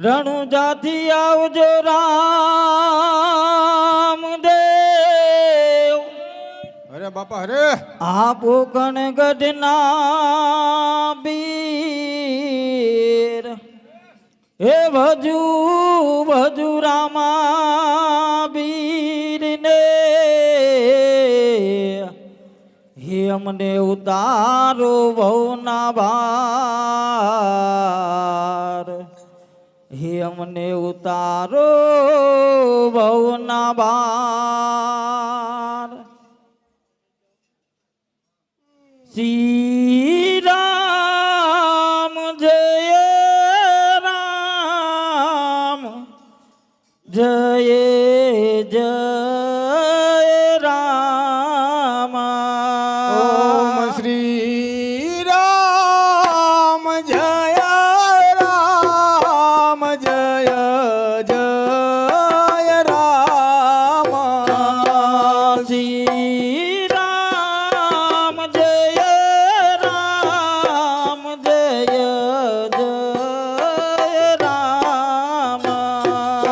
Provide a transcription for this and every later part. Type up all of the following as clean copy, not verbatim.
રણુજાથી આવજો રામદેવ. અરે બાપા અરે આપો કણગઢના બીર હે ભજુ ભજુ રામા બીર ને હે અમને ઉતારો ભવના ભાર હે અમને ઉતારો ભવના ભાર. શ્રી રામ જય રામ જય જય રામ. ઓમ શ્રી રામ જય રામ જય જય રામ. શ્રી રામ જય રામ જય જય રામ.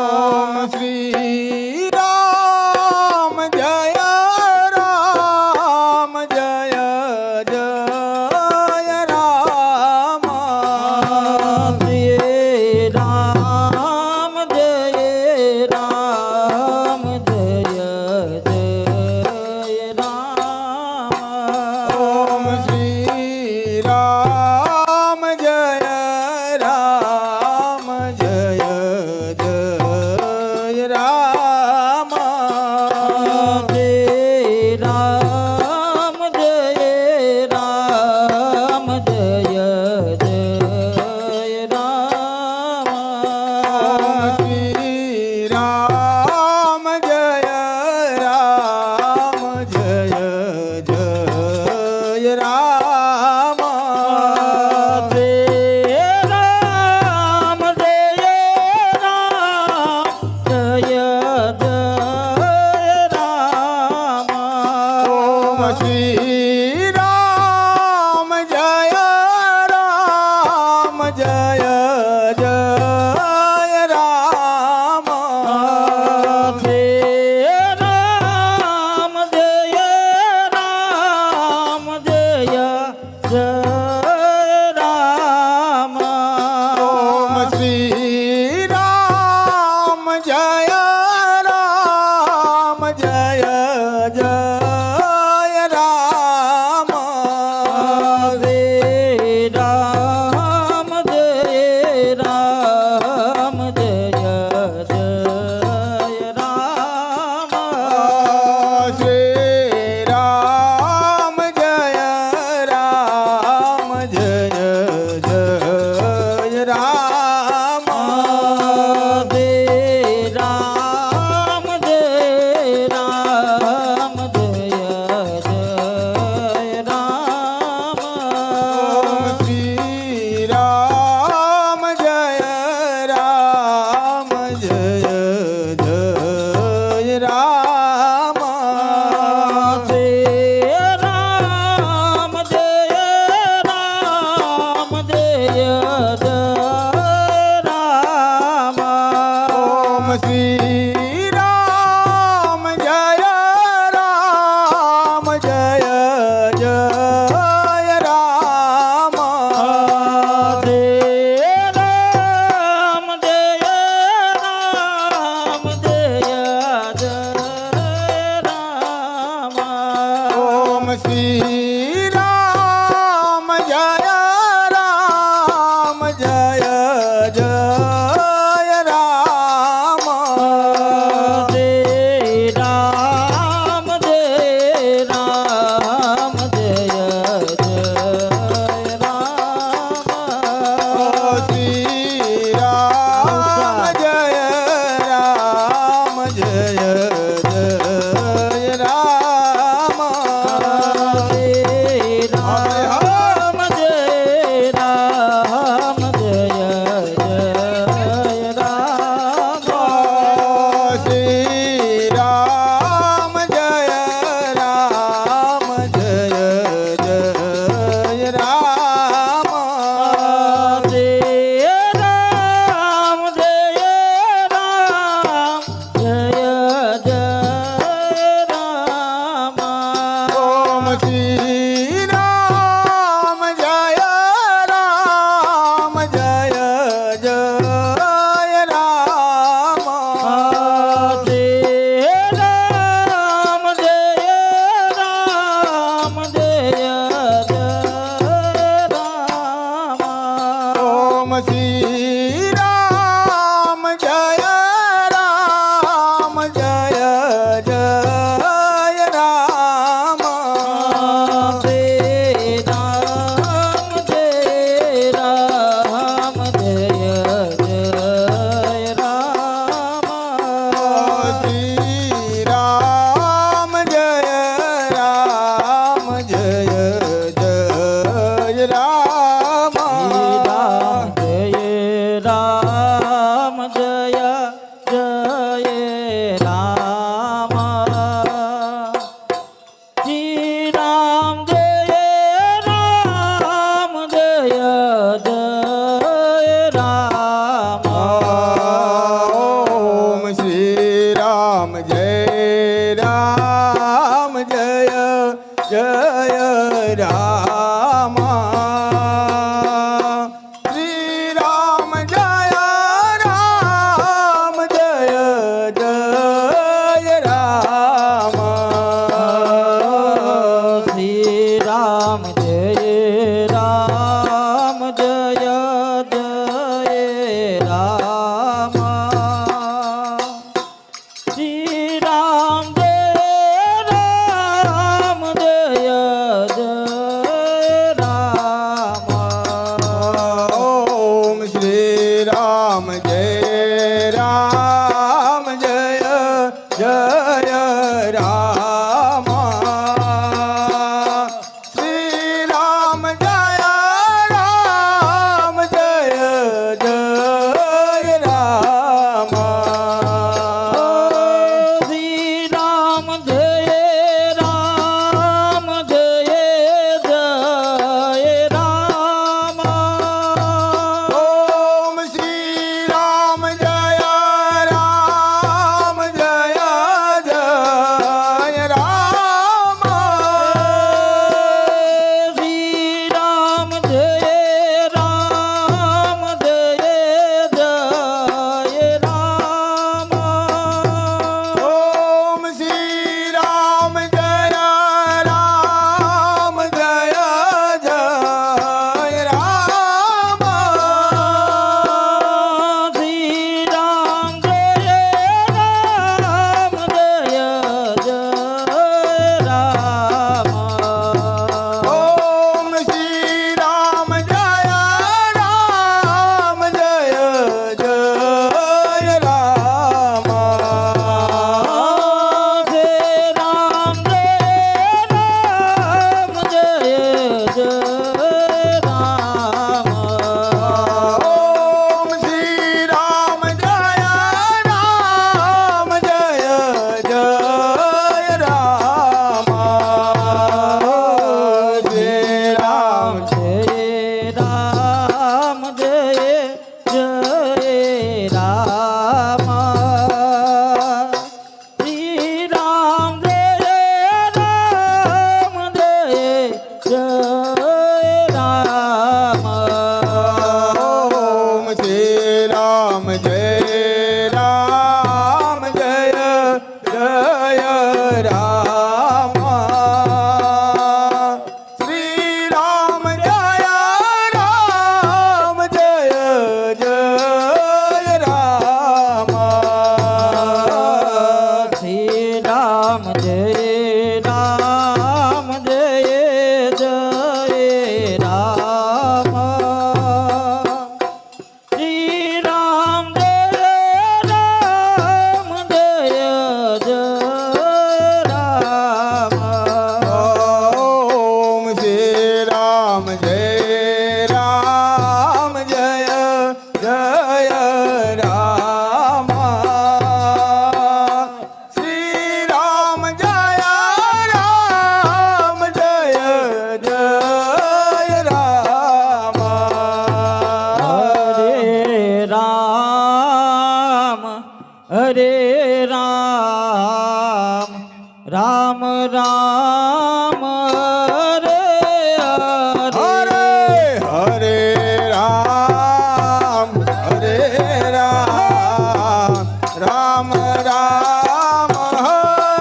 ઓમ શ્રી રામ જય જય રામ શ્રી રામ જય રામ જય જય રામ ઓમ શ્રી રામ જય રામ જય જય રામ શ્રી રામ જય રામ જય જય રામ શ્રી રામ જય રામ જય જય રામ શ્રી રામ જય રામ જય જય રામ ઓમ શ્રી રામ જય રામ જય જય રામ શ્રી રામ જય રામ જય જય રામ શ્રી રામ જય રામ જય જય રામ ઓમ શ્રી રામ જય રામ જય જય રામ શ્રી રામ જય રામ જય જય રામ ઓમ શ્રી રામ જય રામ જય જય રામ શ્રી રામ જય રામ જય જય રામ ઓમ શ્રી રામ જય રામ જય જય રામ શ્રી રામ જય રામ જય જય રામ ઓમ શ્રી રામ જય રામ જય જય રામ શ્રી રામ જય રામ જય જય રામ શ્રી રામ જય રામ જય જય રામ ઓમ શ્રી રામ જય રામ જય જય રામ શ્રી રામ જય રામ જય જય રામ શ્રી રામ જય રામ જય જય રામ શ્રી રામ જય રામ જય જય રામ ઓમ શ્રી રામ જય રામ જય જય રામ શ્રી રામ જય રામ જય જય રામ હરે રામ હરે રામ રામ રામ હરે હરે હરે રામ હરે રામ રામ રામ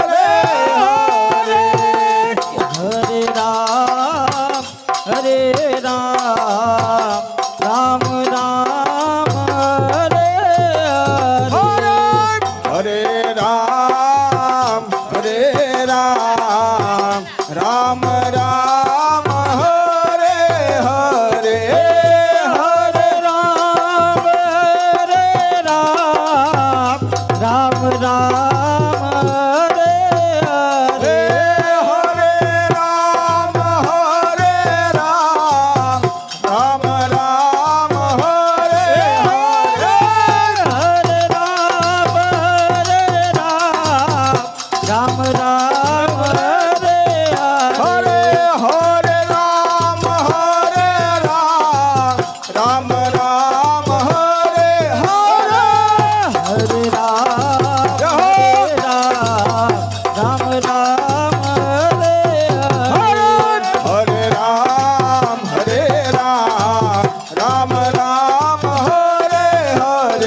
હરે હરે હરે રામ હરે રામ રામ રામ હરે હરે હરે રામ હરે રામ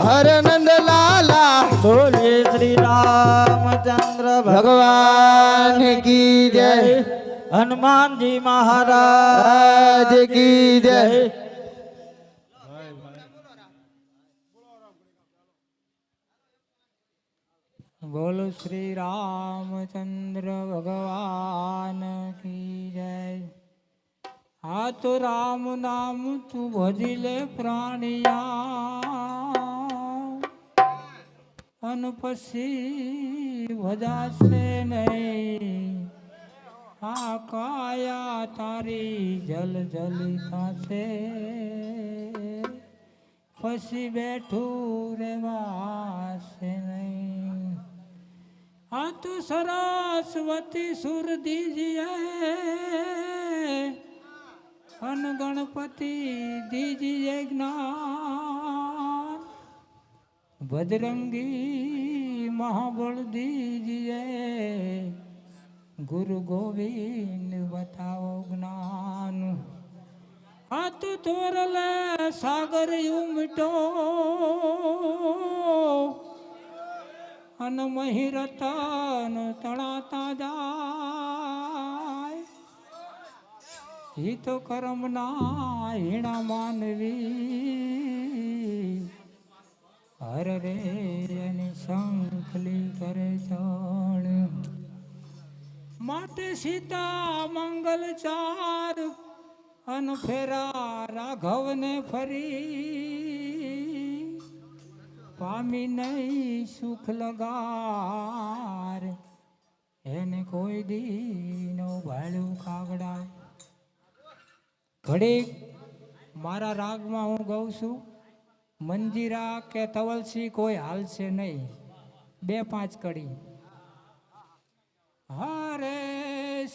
હરે નંદ લાલા બોલે શ્રી રામચંદ્ર ભગવાન કી જય હનુમાનજી મહારાજ આજ કી જય બોલો શ્રી રામચંદ્ર ભગવાન કી જય આ તો રામ નામ તું ભજી લે પ્રાણિયા અન પછી ભજાશે નહીં આ કાયા તારી જલ જલી થશે પછી બેઠું રેવાશે નહીં આ તું સરસ્વતી સુર દીજીએ અન ગણપતિ દીજીએ જ્ઞાન બજરંગી મહાબળ દીજીએ ગુરુ ગોવિંદ બતાવો જ્ઞાન આ તું તોરલે સાગર ઉમટો અન મહી રતન તણાતા જાય ઈ તો કરમના હીણા માનવી હર રે એની શંખલી કરે ચણ માટે સીતા મંગલ ચાર અન ફેરા રાઘવને ફરી પામી નહીં સુખ લગાર એને કોઈ દીનો ભાળ્યું કાગડા ઘડીક મારા રાગમાં હું ગાઉં છું મંજીરા કે તવલસી કોઈ હાલશે નહીં 2-5 કડી હરે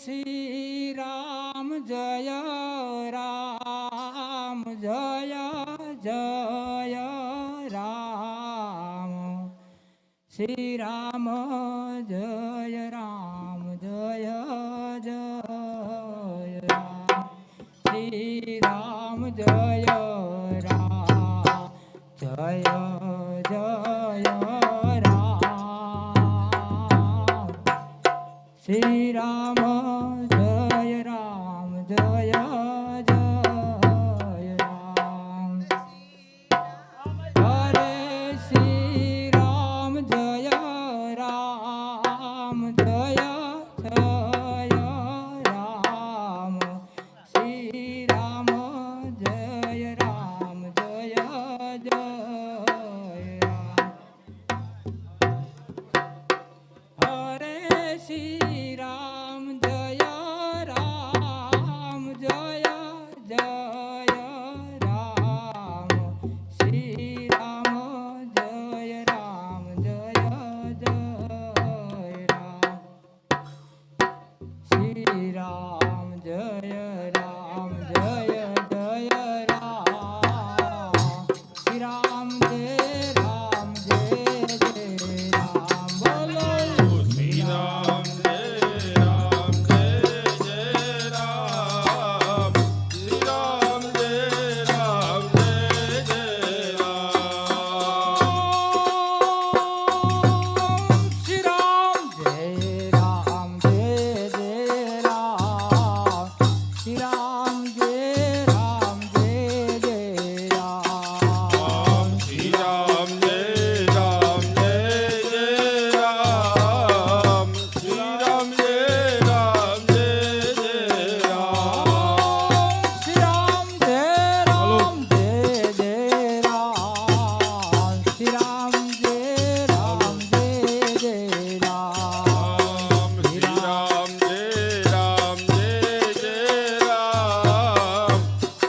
શ્રી રામ જય રામ જય જય રામ શ્રી રામ જય રામ જય જય રામ શ્રી રામ જય રામ જય જય રામ શ્રી રામ જય રામ જય જય રામ હરે શ્રી રામ જય રામ જય જય રામ શ્રી રામ જય રામ જય જય રામ હરે શ્રી રામ જય રામ જય જય રામ શ્રી રામ જય રામ જય જય રામ શ્રી રામ જય રામ જય જય રામ શ્રી રામ જય રામ જય જય રામ બોલો શ્રી રામ જય રામ જય જય રામ શ્રી રામ જય રામ જય જય રામ શ્રી રામ જય રામ જય જય રામ શ્રી રામ જય રામ જય જય રામ શ્રી રામ જય રામ જય જય રામ શ્રી રામ જય રામ જય જય રામ શ્રી રામ જય રામ જય જય રામ શ્રી રામ જય રામ જય જય રામ શ્રી રામ જય રામ જય જય રામ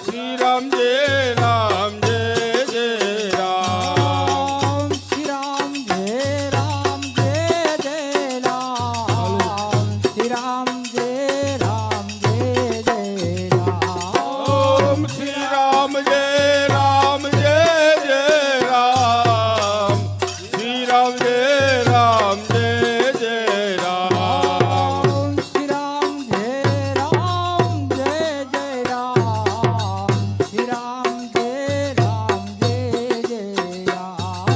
શ્રી રામ જય રામ જય જય રામ શ્રી રામ જય રામ જય જય રામ શ્રી રામ જય રામ જય જય રામ ઓમ શ્રી રામ જય રામ જય જય રામ શ્રી રામ જય રામ જય જય રામ શ્રી રામ જય રામ જય જય રામ શ્રી રામ જય રામ જય જય રામ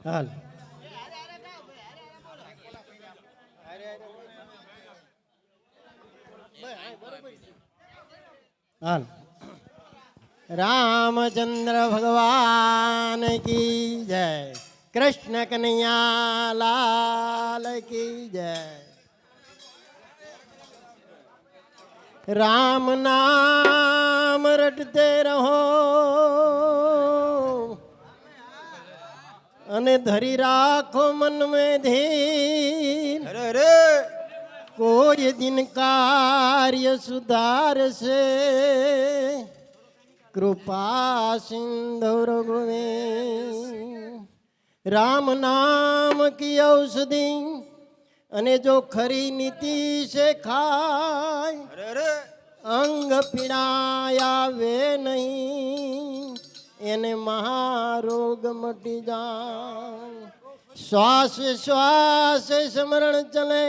હાલ હાલ રામચંદ્ર ભગવાન કી જય કૃષ્ણ કનૈયા લાલ કી જય રામ નામ રટતે રહો અને ધરી રાખો મન में धीर અરે અરે कोई दिन कार्य सुधार से कृपा सिंधु रघुवीर राम नाम की औषधि અને જો ખરી નીતિ से ખાય અરે અરે અંગ પીડાયા વે નહીં એને મહારોગ મટી જાય શ્વાસ શ્વાસ સ્મરણ ચલે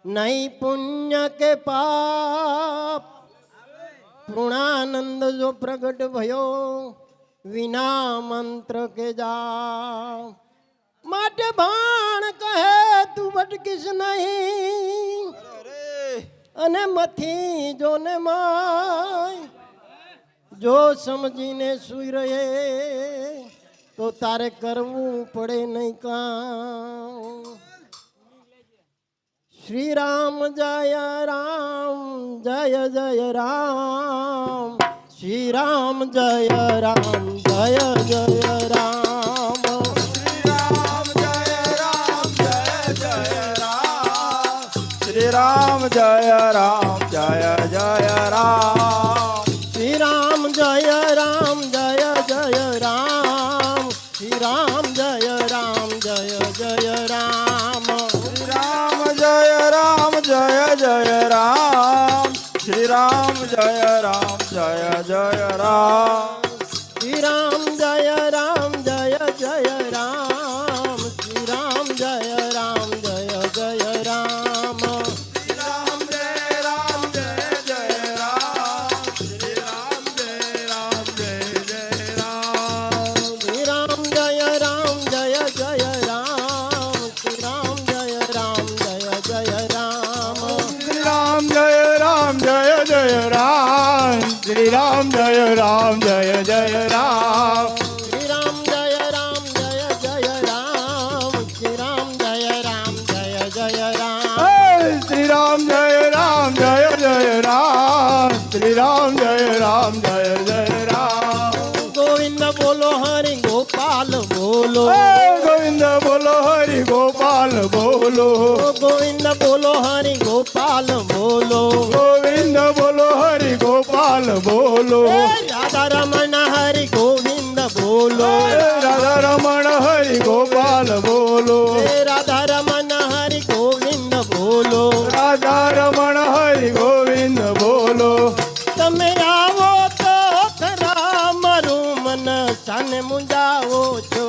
नहीं पुण्य के पाप पूर्णानंद जो प्रगट भयो विना मंत्र के जाओ माटे भाण कहे तू भटकीस नहीं अने मथी जो ने माय जो समझीने सुई रहे तो तारे करवू पड़े नहीं काम श्री राम जय जय राम श्री राम जय जय राम શ્રી રામ જય રામ જય જય રામ શ્રી રામ જય રામ જય જય રામ श्री राम जय जय राम श्री राम जय जय राम શ્રી રામ જય રામ જય જય રામ શ્રી રામ જય જય રામ श्री राम जय जय राम श्री राम जय जय राम શ્રી રામ જય રામ જય જય રામ શ્રી રામ જય જય રામ श्री राम जय जय राम श्री राम जय जय राम શ્રી રામ જય રામ જય જય રામ શ્રી રામ જય જય રામ श्री राम जय जय राम श्री राम जय जय राम શ્રી રામ જય રામ જય જય રામ શ્રી રામ જય જય રામ गोविंद बोलो हरि गोपाल बोलो ગોવિંદ બોલો હરિ ગોપાલ બોલો गोविंद बोलो हरि गोपाल बोलो ગોવિંદ બોલો હરિ ગોપાલ બોલો राधा रमण हरि गोविंद बोलो રાધા રમણ હરિ ગોપાલ બોલો राधा रमण हरि गोविंद बोलो રાધા રમણ હરિ ગોવિંદ બોલો તમે આવો તો ખરા મારું મન સાને મુંજાવો છો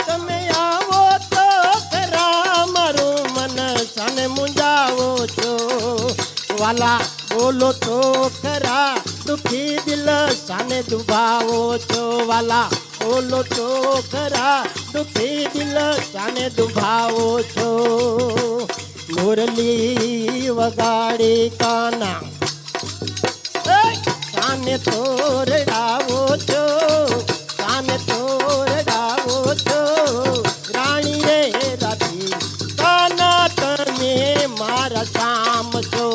તમે આવો તો ખરા મારું મન સાને મુંજાવો છો વાલા બોલો તો ખરા દુખી દિલ સાને દુભાવો છો વાલા બોલો તો ખરા દુખી દિલ સાને દુભાવો છો મુરલી વગાડી કાના કાને તોરડાવો છો કાને તોરડાવો છો રાણી રે રાધી કાના તમે મારા શામ છો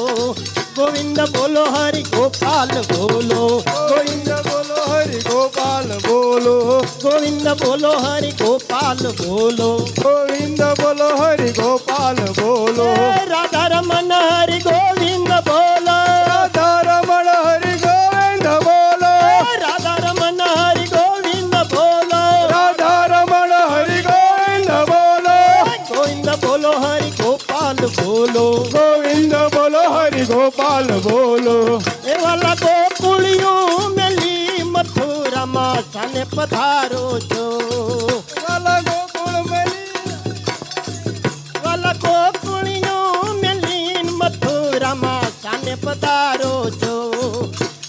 ગોવિંદ બોલો હરિ ગોપાલ બોલો ગોવિંદ બોલો હરિ ગોપાલ બોલો ગોવિંદ બોલો હરિ ગોપાલ બોલો ગોવિંદ બોલો હરિ ગોપાલ બોલો રાધા રમણ હરિ ગોવિંદ બોલો રાધા રમણ હરિ ગોવિંદ બોલો રાધા રમણ હરિ ગોવિંદ બોલો રાધા રમણ હરિ ગોવિંદ બોલો ગોવિંદ બોલો હરિ ગોપાલ બોલો ગોવિંદ બોલો હરિ ગોપાલ બોલો એ વાલા ગોકુળિયું મેલી મથુરામાં સાને પધારો છો વાલા ગોકુળ મલી વાલા ગોકુળિયું મેલી મથુરામાં સાને પધારો છો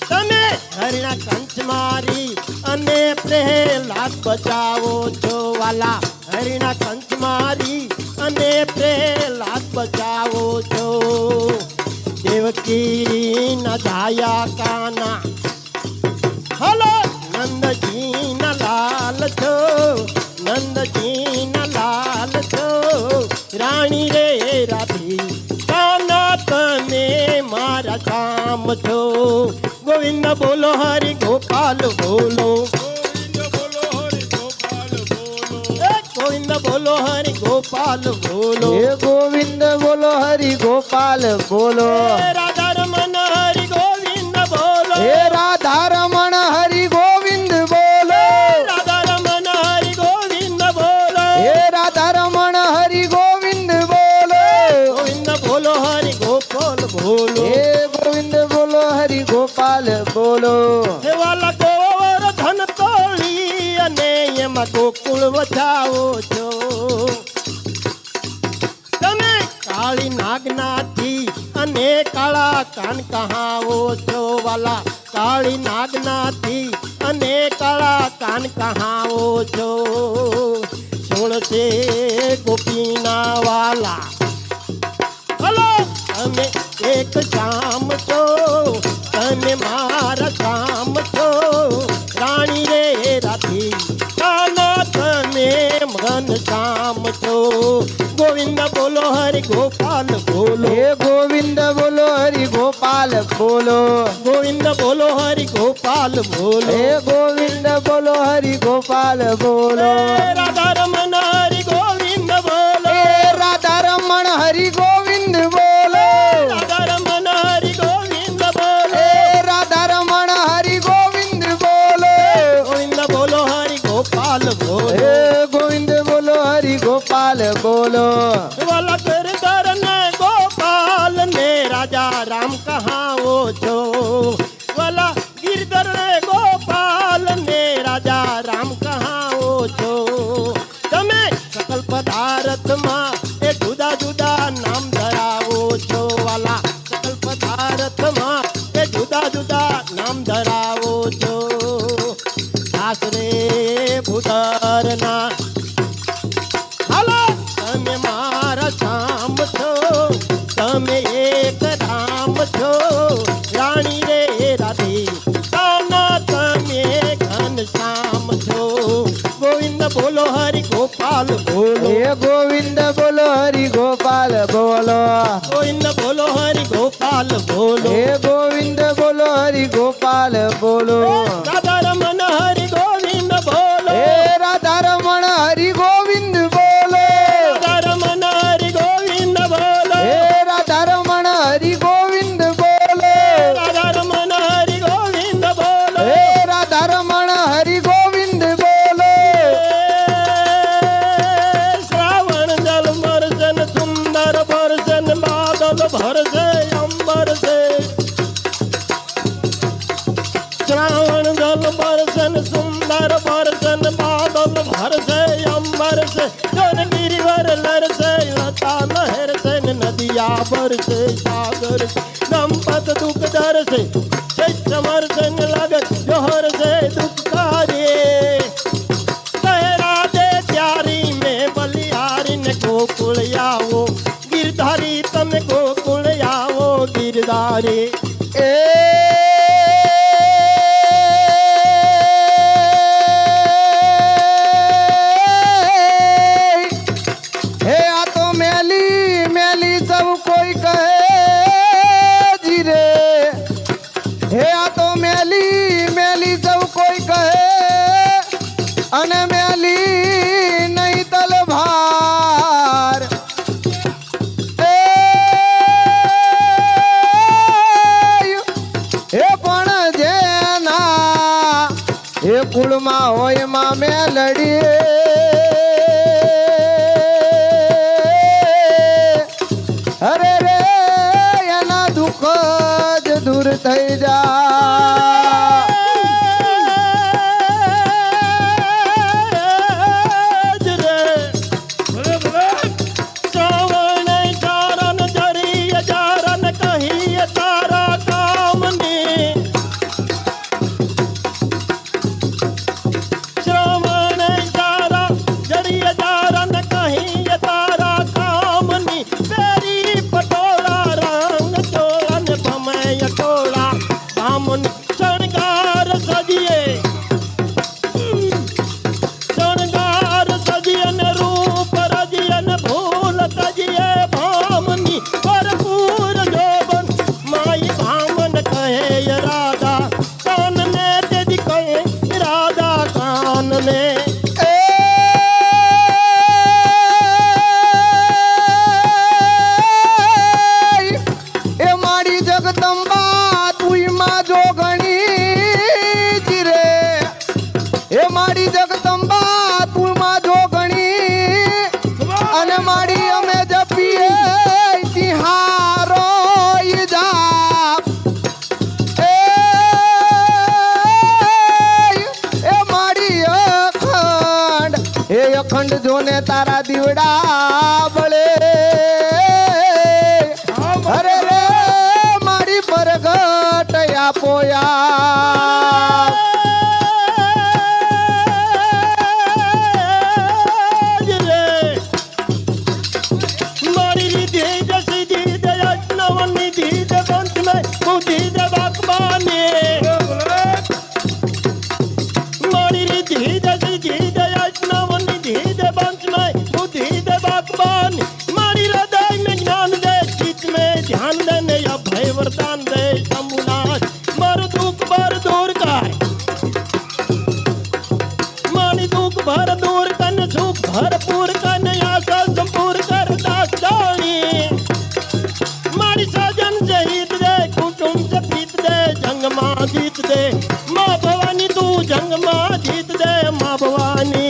તમે હરિના કંચ મારી અને લાજ બચાવો છો વાલા હરિના કંચ મારી અને પ્રેલાદ બચાવો છો દેવકી ના ધાયા કાના હલો નંદજી ના લાલ છો નંદજી ના લાલ છો રાણી રે રાધી કાના તમે મારા કામ છો ગોવિંદ બોલો હરિ ગોપાલ બોલો ગોવિંદ બોલો હરિ ગોપાલ બોલો હે ગોવિંદ બોલો હરિ ગોપાલ બોલો રાધા રમન હરિ ગોવિંદ બોલો હે રાધા રમણ હરિ ગોવિંદ બોલો રાધા રમન હરિ ગોવિંદ બોલો હે રાધા રમણ હરિ ગોવિંદ બોલો ગોવિંદ બોલો હરિ ગોપાલ બોલો હે ગોવિંદ બોલો હરિ ગોપાલ બોલો હે વાલા ગોવર્ધન તોળી અને એમાં ગોકુળ વચાવો છો તમે કાળી નાગનાથી અને કાળા કાન કહાવો છો વાલા કાળી નાગનાથી અને કાળા કાન કહાવો છો સુણશે ગોપીના વાલા હલો તમે એક શામ છો તમે મારા શામ છો રાણી રે રાધી કાના તમે મન શામ છો ગોવિંદ બોલો હરિ ગોપાલ બોલો હે ગોવિંદ બોલો હરિ ગોપાલ બોલો ગોવિંદ બોલો હરિ ગોપાલ બોલો હે ગોવિંદ બોલો હરિ ગોપાલ બોલો રાધા રમન હરિ ગોવિંદ બોલો હે રાધા રમણ હરિ ગોવિંદ બોલો રાધા રમન હરિ ગોવિંદ બોલો હે રાધા રમણ હરિ ગોવિંદ બોલો ગોવિંદ બોલો હરિ ગોપાલ બોલો હે ગોવિંદ બોલો હરિ ગોપાલ બોલો વાલા ગિરધર ને ગોપાલ ને રાજા રામ કહાવો છો વાલા ગિરધર ને ગોપાલ ને રાજા રામ કહાવો છો તમે સકલ પદાર્થમાં એ જુદા જુદા નામ ધરાવો છો વાલા સકલ પદાર્થમાં એ જુદા જુદા નામ ધરાવો છો આશરે ભૂધરના હાલો તમે મારા શામ છો તમે એક રામ છો રાણી રે રાધી કાના તમે ઘન શ્યામ છો ગોવિંદ બોલો હરિ ગોપાલ બોલો હે ગોવિંદ બોલો હરિ ગોપાલ બોલો ગોવિંદ બોલો હરિ ગોપાલ બોલો હે ગોવિંદ બોલો હરિ ગોપાલ બોલો રાધા રમન હરિ ગોવિંદ બોલો હે રાધા રમણ હરિ ગોવિંદ બોલો રાધા રમન હરિ ગોવિંદ બોલો હે રાધા રમણ હરિ ગોવિંદ બોલો રાધા રમન હરિ ગોવિંદ બોલો હે રાધા રમણ હરિ ગોવિંદ બોલો શ્રાવણ જલ મરસન સુંદર ભરસન બાદલ ભરસે અંબર છે શ્રાવણ જલ બરસન સુંદર બરસન બાદલ ભરસે અંબર છે જોન ગિરિવર લરસે લતા લહેર છે ને નદિયા ભરસે સાગર છે ગમપત દુઃખ દરસે સમરસન લગત જોહર છે દુઃખકારી કહેરા દે ત્યારી મેં બલિહારી ને ગોકુળ આવો ગિરધારી તમે ગોકુળ આવો ગિરધારી એ હે આ તો મેલી મેલી સૌ કોઈ કહે જી રે હે આ તો મેલી મેલી સૌ કોઈ કહે અને મેલી નહીં તલભાર હે પણ જેના હે કુળમાં હોય માં મેલડી અરે રે એના દુઃખ જ દૂર થઈ જા શ્રવણ ચારણ જરીય ચારણ કહીએ તારા કામની શ્રવણ અખંડ જોને તારા દીવડા બળે અરે રે મારી પરગટ આપોયા મારી લીધી જસી દીધ નવની દીધ બંધ મેં બુદ્ધિ દે બાકબાની મારી લીધી જસી દીધ નવની દીધ બંધ મેં બુદ્ધિ દે બાકબાની મારી હૃદય में ज्ञान दे चित्त में ध्यान दे ने अभय वरदान दे शंभुनाथ मारो दुख भर दूर कर मानी दुख भर दूर कन सुख भरपूर कन आशा संपूर्ण कर दास जानी मारी साजन शहीद दे कुटुंब से प्रीत दे जंग मां जीत दे मां भवानी तू जंग मां जीत दे मां भवानी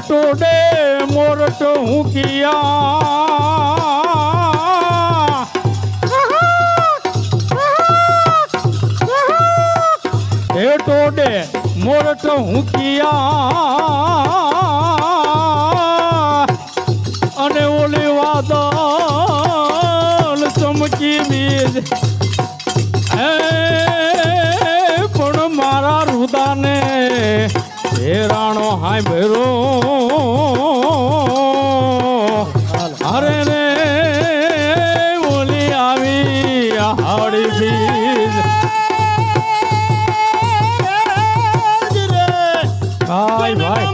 ટોડે મોરટ હું કિયા એ ટોડે મોરટ હું કિયા અને ઓલી વાદળ ચમકી બીજ એ પણ મારા રુદાને હેરાણો હાય ભેરો અરે રે ઓલી આવી હાડી બીજ ભાઈ ભાઈ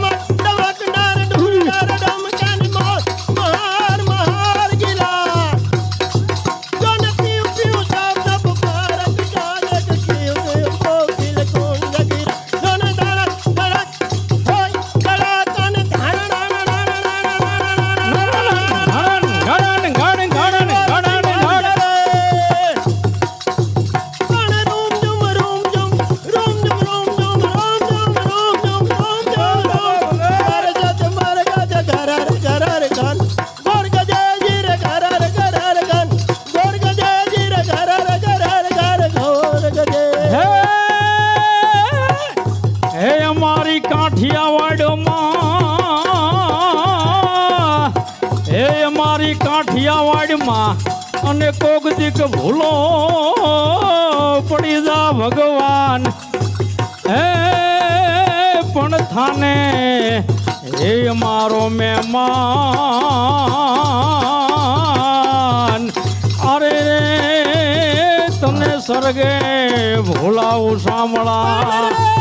કાઠિયાવાડમાં અને કોક દીક ભૂલો પડી જા ભગવાન હે પણ થાને હે મારો મહેમાન અરે રે તને સરગે ભૂલાવું સાંભળા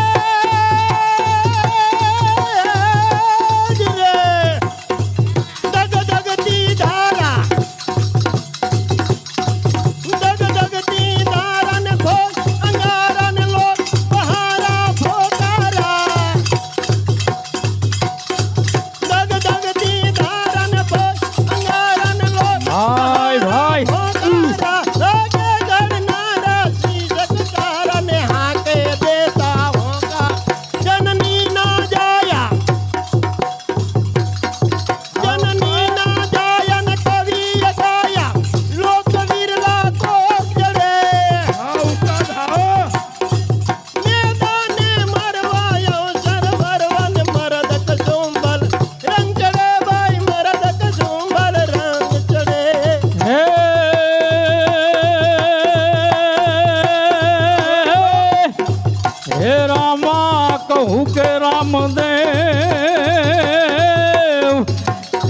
કહું કે રામદેવ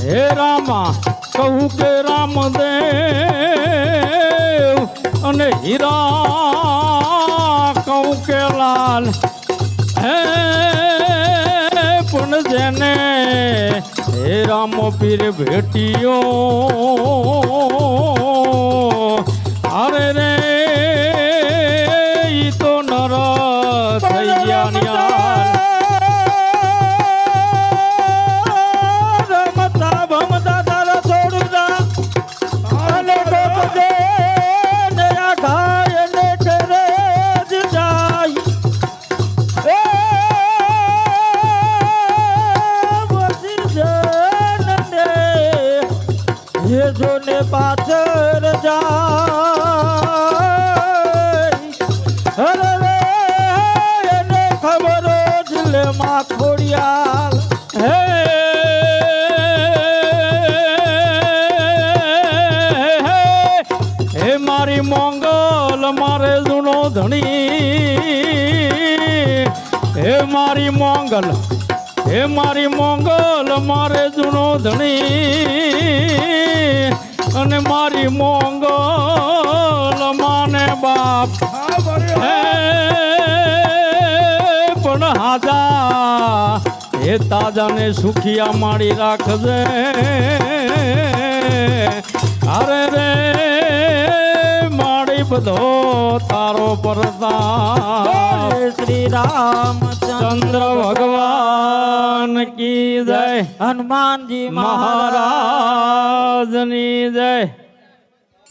હે રામા કહું કે રામદેવ અને હીરા કહું કે લાલ હે પણ જેને હે રામો પીર ભેટીયો અરે રે ઈ તો નર થઈ ગયા જોને પાછળ જાય અરે રે એને ખબર જ લે માં ખોડિયાલ હે હે મારી મોંગલ મારે જૂનો ધણી હે મારી મોંગલ હે મારી મોંગલ મારે જૂનો ધણી અને મારી મોંગલ માને બાપ હે પણ હાજા હે તાજાને સુખિયા માડી રાખજે અરે રે માડી બધો તારો પરદાન શ્રી રામચંદ્ર ભગવાન કી જય હનુમાનજી મહારાજની જય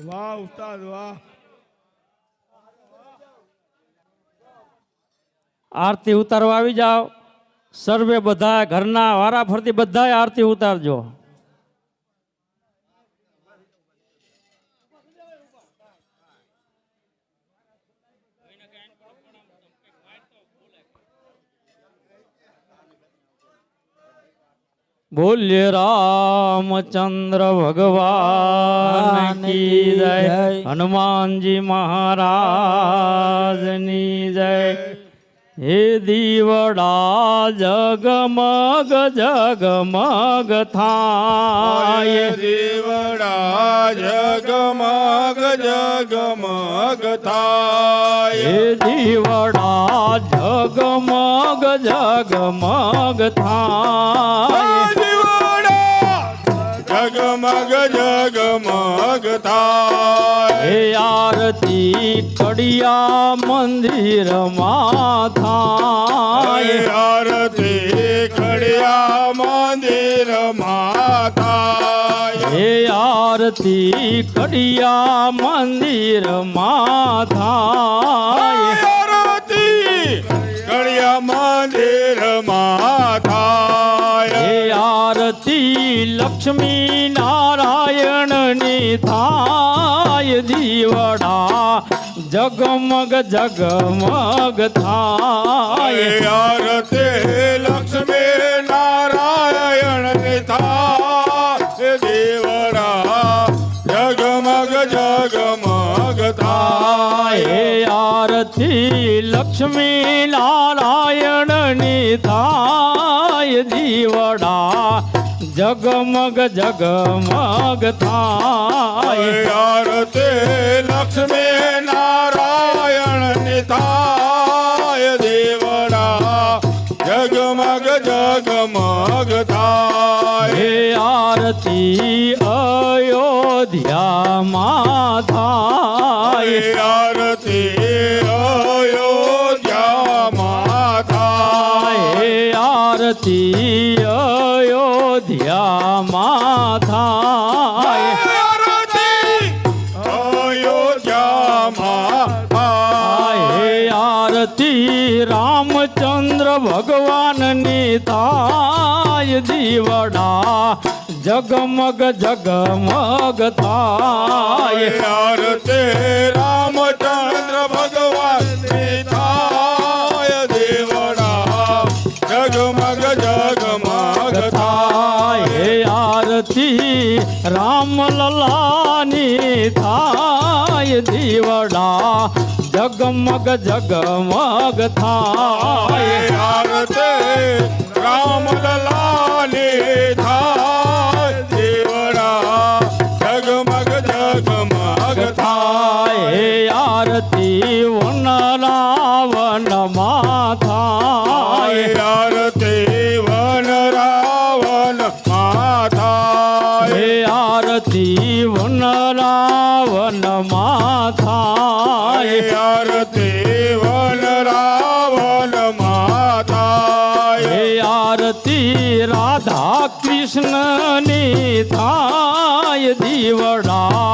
વાહ ઉસ્તાદ વાહ આરતી ઉતારવા આવી જાઓ સર્વે બધા ઘરના વારા ફરતી બધાય આરતી ઉતારજો. બોલ્ય રામચંદ્ર ભગવાન કી જય, હનુમાનજી મહારાજની જય. હે દીવડા જગમગ જગમગ થાય, દીવડા જગમગ જગમગ થાય. હે દીવડા જગમગ જગમગ થાય, જગમગ જગમગ થાય. હે આરતી કડિયા મંદિરમાં થાય, આરતી કડિયા મંદિરમાં થાય. હે આરતી કડિયા મંદિરમાં થાય, આરતી કડિયા મંદિરમાં થાય. હે આરતી લક્ષ્મી નારાયણની થાય, દીવડા જગમગ જગમગ થાય. આરતી લક્ષ્મી નારાયણ થાય, દેવડા જગમગ જગમગ થાય. હે આરતી લક્ષ્મી નારાયણની થાય, દીવડા જગમગ જગમગ થાય. આરતી લક્ષ્મી નારાયણ થાય, દેવડા જગમગ જગમગ થાય. હે આરતી અયોધ્યામાં થાય, આરતી અયોધ્યામાં થાય. હે આરતી અયોધ્યામાં થાય, આરતી અયોધ્યામાં થાય. હે આરતી રામચંદ્ર ભગવાનની થાય, દીવડા જગમગ જગમગ થાય. આરતી રામચંદ્ર ભગવાન થાય, દેવડા જગમગ જગમગ થાય. હે આરતી રામલલાની થાય, દીવડા જગમગ જગમગ થાય. આરતી રામલલાની થાય, દેવડા જગમગ જગમગ થાય. હે આરતી વન રાવણમાં થાય, આરતી વન રાવણ માથાય. હે આરતી વન રાવણમાં થાય, આરતી વન રાવણ માથાય. હે આરતી રાધા કૃષ્ણની થાય, દીવડા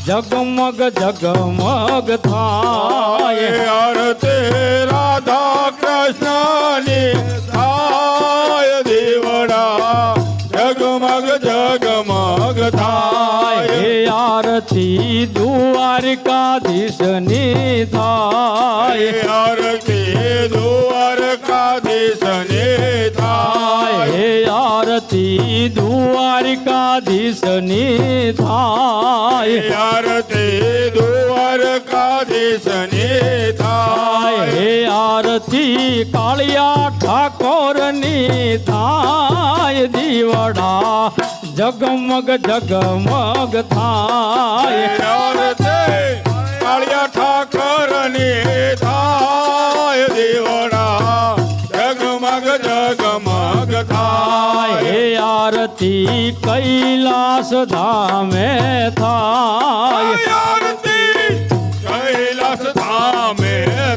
જગમગ જગમગ થાય. આરતી રાધા કૃષ્ણની થાય, દેવડા જગમગ જગમગ થાય. હે આરતી દ્વારકાધીશની થાય, આરતી દ્વારકાધીશની થાય. હે આરતી દ્વારકાધીશની થાય, આરતી દ્વારકાધીશની થાય. હે આરતી કાળિયા ઠાકોરની થાય, દીવડા જગમગ જગમગ થાય. આરતી કાળિયા ઠાકરની થાય, દેવડા જગમગ જગમગ થાય. હે આરતી કૈલાસ ધામે થાય, આરતી કૈલાસ ધામે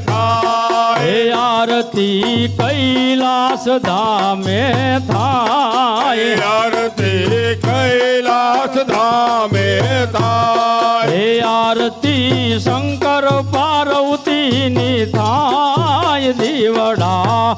થાય. હે આરતી કૈલાસ ધામે થાય, આરતી કૈલાસ ધામે થાય. હે આરતી શંકર પાર્વતીની થાય, દીવડા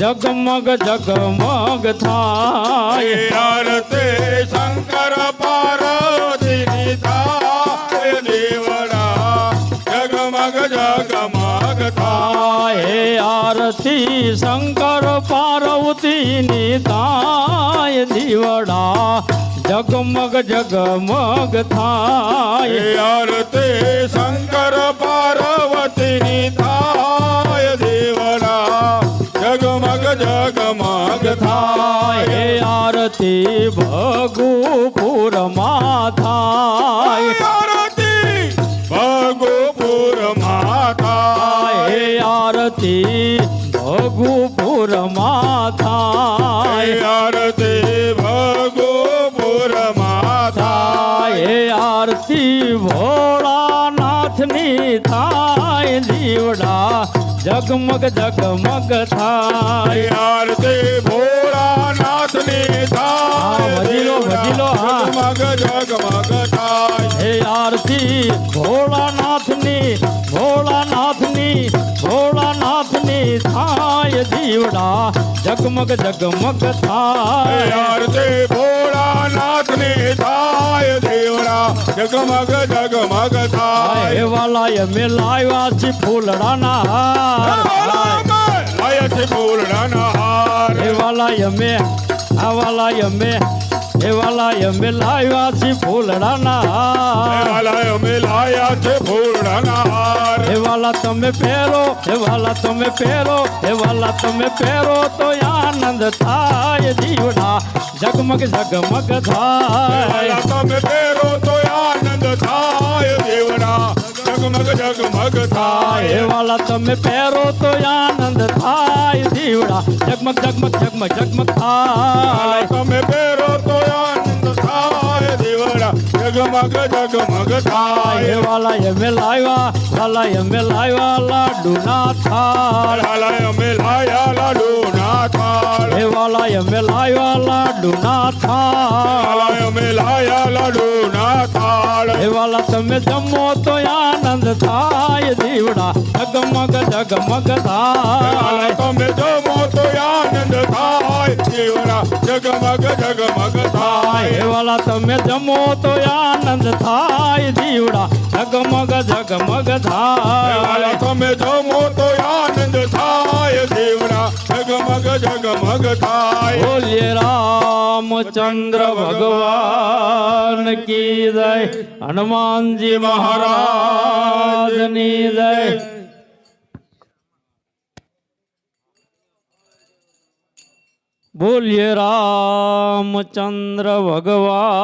જગમગ જગમગ થાય આરતી શંકર પાર્વતીની થાય દેવડા જગમગ જગમગ થાય હે આરતી શંકર પાર્વતીની થાય દીવડા જગમગ જગમગ થાય આરતી શંકર પાર્વતીની થાય દેવડા જગમગ જગમગ થાય હે આરતી ભગુપુરમાં થાય આરતી ભગુપુરમાં થાય હે આરતી ભગુપુરમાં થાય આરતી ભગુપુરમાં થાય હે આરતી ભોળાનાથની થાય દીવડા જગમગ જગમગ થાય આરતી ભોળાનાથની થાય ભજી લો, હા. જગમગ જગમગ થાય હે આરતી ભોળાનાથની થાય દીવડા જગમગ જગમગ થાય આરતી ભોળાનાથની થાય દેવડા જગમગ જગમગ થાય હે વાલાય મે લાવ્યા છે ફૂલડાના હાર આયા છે ફૂલડાના હાર હે વાલાય મે લાવ્યા છે ફૂલડાના હાર વાલાય અમે લાયા છે ફૂલડાના હાર હે વાલા તમે પહેરો હે વાલા તમે પહેરો હે વાલા તમે પહેરો તો આનંદ થાય દીવડા જગમગ જગમગ થાય વાલા તમે પહેરો તો આનંદ થાય દેવડા જગમગ જગમગ હે થાય વાલા તમે પહેરો તો આનંદ થાય દીવડા જગમગ જગમગ જગમગ જગમગ થાય તમે પહેરો તો આનંદ થાય દેવડા જગમગ જગમગ હે થાય વાલા એમે લાવ્યા લાડુ ના થાળ વાલાય અમે લાયા લાડુ ના થાળ હે વાલા એમે લાવ્યા લાડુ ના થાળ વાલાય અમે લાયા લાડુ ના થાળ હે વાલા તમે જમો તો આનંદ થાય દીવડા જગમગ જગમગ થાય વાલા તમે જમો તો આનંદ થાય દેવડા જગમગ જગમગ થાય હે વાલા તમે જમો તો આનંદ થાય દીવડા જગમગ જગમગ થાય વાલા તમે જમો તો આનંદ થાય દેવડા જગમગ જગમગ થાય બોલીએ રામચંદ્ર ભગવાન કી જય હનુમાનજી મહારાજની જય બોલીએ રામચંદ્ર ભગવાન